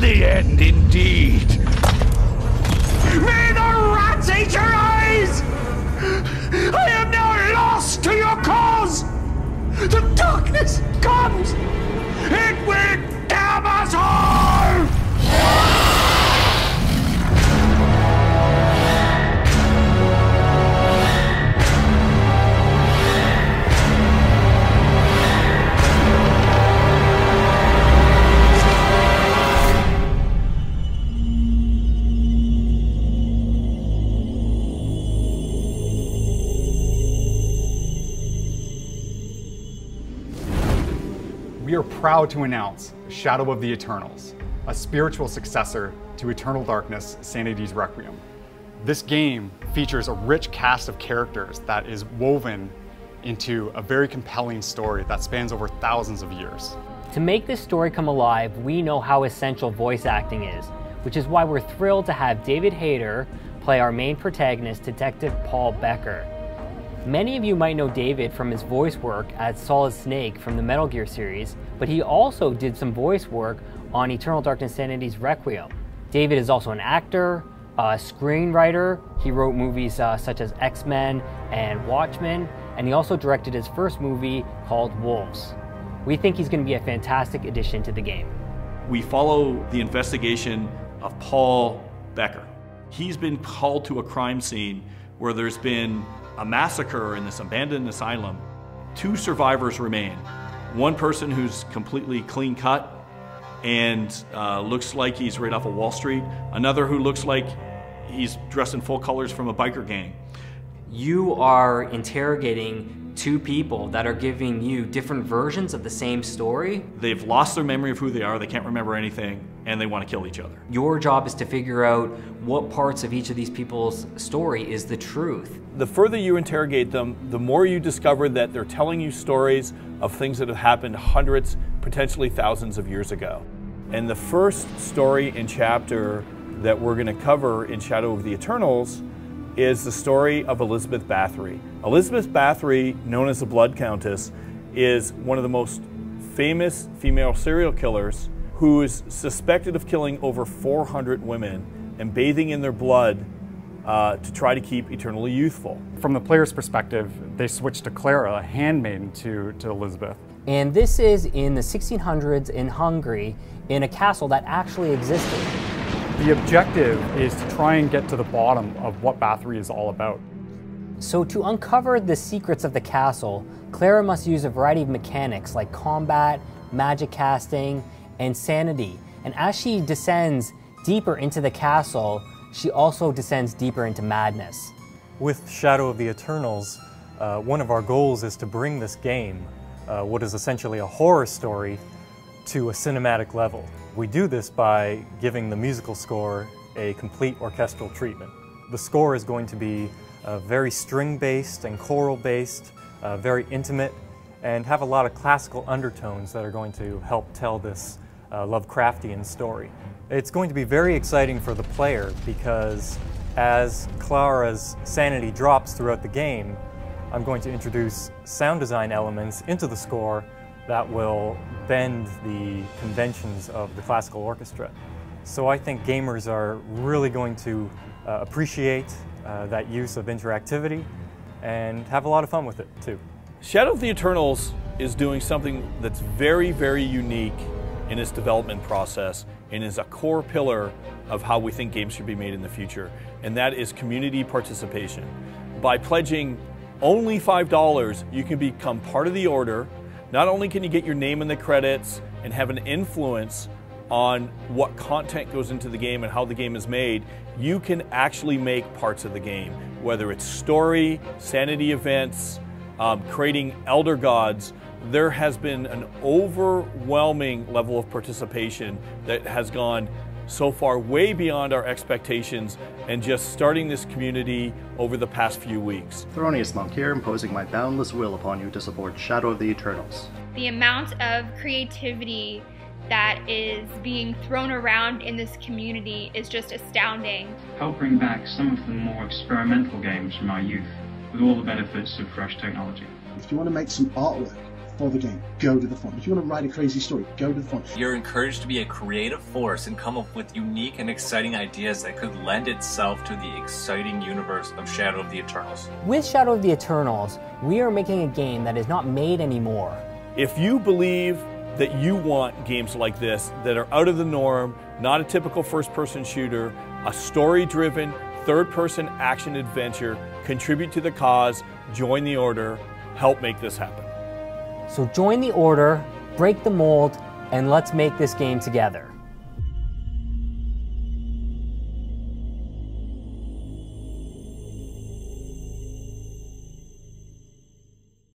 the end indeed. May the rats eat your eyes! I am now lost to your cause! The darkness comes! It will damn us all! We are proud to announce Shadow of the Eternals, a spiritual successor to Eternal Darkness: Sanity's Requiem. This game features a rich cast of characters that is woven into a very compelling story that spans over thousands of years. To make this story come alive, we know how essential voice acting is, which is why we're thrilled to have David Hayter play our main protagonist, Detective Paul Becker. Many of you might know David from his voice work as Solid Snake from the Metal Gear series, but he also did some voice work on Eternal Darkness: Sanity's Requiem. David is also an actor, a screenwriter. He wrote movies such as X-Men and Watchmen, and he also directed his first movie called Wolves. We think he's going to be a fantastic addition to the game. We follow the investigation of Paul Becker. He's been called to a crime scene where there's been a massacre in this abandoned asylum. 2 survivors remain. One person who's completely clean cut and looks like he's right off of Wall Street. Another who looks like he's dressed in full colors from a biker gang. You are interrogating 2 people that are giving you different versions of the same story. They've lost their memory of who they are, they can't remember anything, and they want to kill each other. Your job is to figure out what parts of each of these people's story is the truth. The further you interrogate them, the more you discover that they're telling you stories of things that have happened hundreds, potentially thousands of years ago. And the first story and chapter that we're going to cover in Shadow of the Eternals is the story of Elizabeth Bathory. Elizabeth Bathory, known as the Blood Countess, is one of the most famous female serial killers who is suspected of killing over 400 women and bathing in their blood to try to keep eternally youthful. From the player's perspective, they switch to Clara, a handmaiden to Elizabeth. And this is in the 1600s in Hungary, in a castle that actually existed. The objective is to try and get to the bottom of what Bathory is all about. So to uncover the secrets of the castle, Clara must use a variety of mechanics like combat, magic casting, and sanity. And as she descends deeper into the castle, she also descends deeper into madness. With Shadow of the Eternals, one of our goals is to bring this game, what is essentially a horror story, to a cinematic level. We do this by giving the musical score a complete orchestral treatment. The score is going to be very string-based and choral-based, very intimate, and have a lot of classical undertones that are going to help tell this Lovecraftian story. It's going to be very exciting for the player because as Clara's sanity drops throughout the game, I'm going to introduce sound design elements into the score that will bend the conventions of the classical orchestra. So I think gamers are really going to appreciate that use of interactivity and have a lot of fun with it too. Shadow of the Eternals is doing something that's very, very unique in its development process and is a core pillar of how we think games should be made in the future, and that is community participation. By pledging only $5, you can become part of the order. Not only can you get your name in the credits and have an influence on what content goes into the game and how the game is made, you can actually make parts of the game, whether it's story, sanity events, creating elder gods. There has been an overwhelming level of participation that has gone so far way beyond our expectations and just starting this community over the past few weeks. Thronius Monk here, imposing my boundless will upon you to support Shadow of the Eternals. The amount of creativity that is being thrown around in this community is just astounding. Help bring back some of the more experimental games from our youth with all the benefits of fresh technology. If you want to make some artwork for the game, go to the forum. If you want to write a crazy story, go to the forum. You're encouraged to be a creative force and come up with unique and exciting ideas that could lend itself to the exciting universe of Shadow of the Eternals. With Shadow of the Eternals, we are making a game that is not made anymore. If you believe that you want games like this that are out of the norm, not a typical first-person shooter, a story-driven, third-person action adventure, contribute to the cause, join the Order, help make this happen. So join the Order, break the mold, and let's make this game together.